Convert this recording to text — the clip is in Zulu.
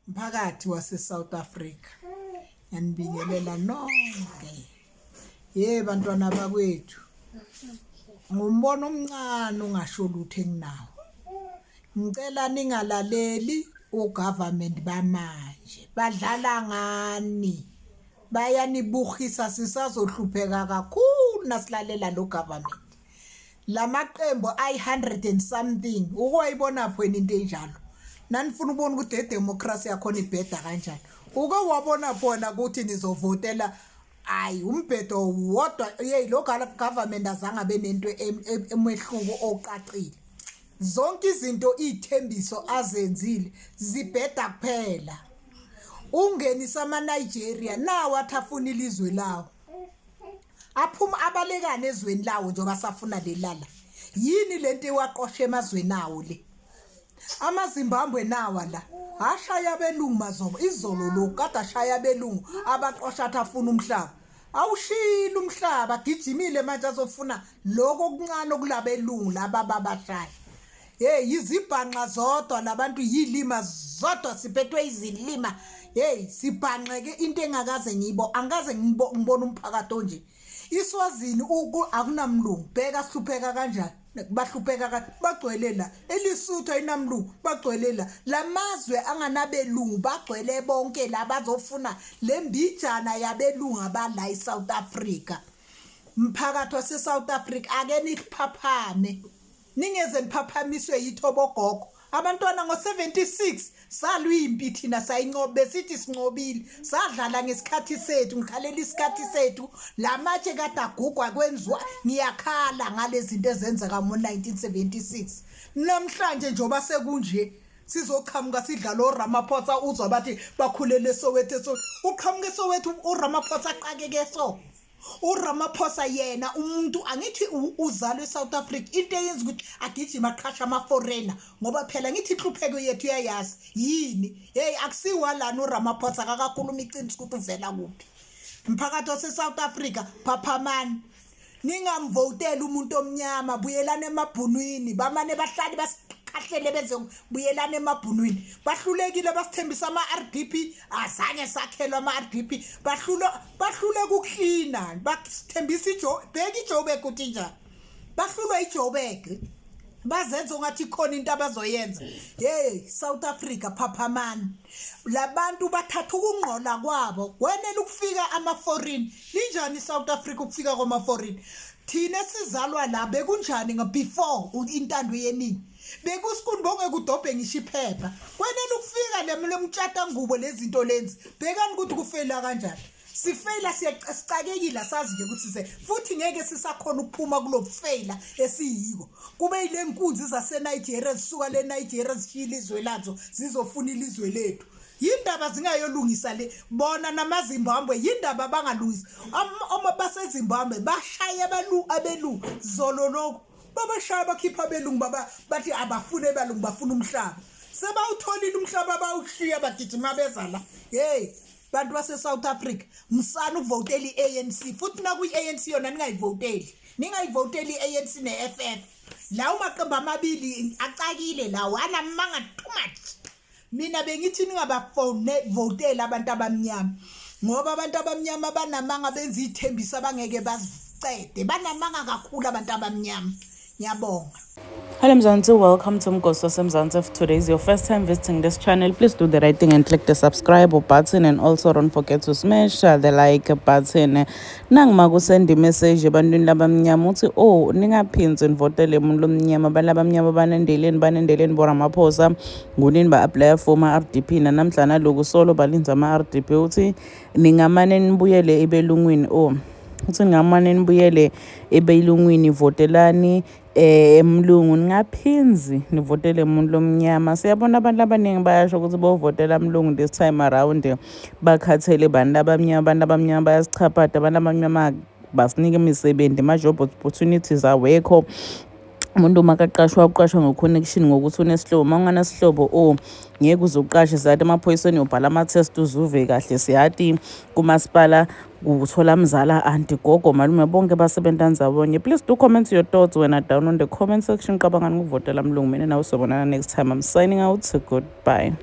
Mphakathi wase-South Africa, ngiyanibingelela nonke bantwana bakwethu. Ngumbono omncane ungasho lutho enginawo. Ngicela ningalaleli ugovernment bamanje. Badlala ngani? Bayanibukhisa sisazohlupheka kakhulu nasilalela lo government. Lamaqembu ay100 and something. Ukwayibona phweni into enjalo. Nanifuna ubona ukuthi democracy yakhona ibheda kanjani. Uke wabona phona ukuthi nizovotela umbhedo wodwa lo government azange abe nento emehluko oqaqile. Zonke izinto ithembiso azenzile zibheda kuphela. Ungenisa amaNigeria nawo athafuna ilizwe lawo. Aphuma abalekane ezweni lawo njengoba safuna lelala. Yini lento iwaqosha emazweni awo le? AmaZimbabwe nawa la ashaya abelungu mazobo izolo lo kade ashaya abelungu abaqosha athafuna umhlaba. Awushila umhlaba gijimile manje azofuna lokho okuncane okulabelungu laba babashaya. Izibhanqa zodwa labantu yilima zodwa siphethwe izilima. Sibhanqeke into engakaze ngibo angaze ngibona umphakathi onje. Iswazini akunamlungu bheka sihlupheka kanjani. Bahlupheka bagcwele la elisuthu ayinamlungu bagcwele la lamazwe anganabelungu bagcwele bonke labazofuna lembijana yabelungu abala eSouth Africa. Mphakathi waseSouth Africa ake niphaphame ningeze niphaphamiswe yithobogogo. Abantwana ngo76 salwimpi thina sayinqobe sithi sinqobile sadlala ngesikhathi sethu ngikhalela isikhathi sethu lamatshe kade agugwa kwenziwa ngiyakhala ngalezi zinto ezenzeka ngo1976 namhlanje njoba sekunje sizoqhamuka sidlala oRamaphosa uzwa bathi bakhulele Soweto uqhamuke Soweto uRamaphosa aqakeke so uRamaphosa yena umuntu angithi uzalwe eSouth Africa into eyenza ukuthi agijima aqhasha ama-foreigner ngoba phela ngithi inhlupheko yethu yayazi yini akusiwa lana uRamaphosa akakhuluma iqiniso ukuthi uvela kuphi. Mphakathi waseSouth Africa phaphamani ningamvotela umuntu omnyama buyelana emabhunwini bamane bahlali kahlele benze buyelana emabhunwini bahlulekile basithembisa ama-RDP azange sakhelwa ama-RDP bahlule ukuklina basithembisa bheka iJoburg ukuthi njani bahlulwa iJoburg bazenza ungathi khona into abazoyenza. South Africa phaphamani labantu bathatha ukungqola kwabo kwenela ukufika ama-foreign linjani South Africa ukufika kwama-foreign thina sizalwa la bekunjani before intando yeningi bekusikundibonge kudobhe ngisho iphepha kwenela ukufika lemtshata ngubo lezinto lenzi bhekani ukuthi kufela kanjani sifeyila sicakekile sazi nje ukuthi size futhi ngeke sisakhona ukuphuma kulofeyila esiyiko kube ile nkunzi zaseNigeria zisuka leNigeria zishila izwe lazo zizofuna ilizwe lethu yindaba zingayolungisa le bona namaZimbabwe yindaba bangalungisa baseZimbabwe bashaya abelungu zolo lokho babashaya bakhipha abelungu bathi abafune balungu bafuna umhlaba sebawutholile umhlaba bawushiya bagijima bezala bantu base-South Africa msana ukuvotela i-ANC futhi nakuyi-ANC yona ningayivoteli i-ANC ne-FF la umaqembu amabili acakile lawo anamanga too much. Mina bengithi ningabavotela abantu abamnyama ngoba abantu abamnyama banamanga benza ithembisa bangeke bazicede banamanga kakhulu abantu abamnyama. Ngiyabonga. Hello Mzansi, welcome to Mgoso Mzansi. If today is your first time visiting this channel, please do the right thing and click the subscribe button, and also don't forget to smash the like button. Nangima kusend message ebantwini labamnyama uthi ningaphinzi nivotele umuntu lomnyama balabamnyama banendeleni boRamaphosa ngunini ba-apply for ama-RDP namhlanje lokhu solo balinza ama-RDP uthi ningamane nibuyele ebelungwini uthi ningamane nibuyele ebelungwini votelani emlungu ngaphinzi nivotele umuntu lomnyama. Siyabona abantu abaningi bayasho ukuthi bovotela umlungu this time around bakhathele abantu abamnyama bayasichaphatha abantu abamnyama basinike imisebenzi ama-job opportunities awekho. Umuntu makaqashwa uqashwa ngo-connection ngokuthi unesihlobo manganasihlobo ngeke uzoqashe siyathi amaphoyiseni ubhala ama-test uzuve kahle siyathi kumasipala ukuthola mzala antigogo malume bonke basebenza nzabonye. Please do comment your thoughts when down on the comment section. Qabangani ukuvotela mlungu mina nawe sobonana next time. I'm signing out. Goodbye.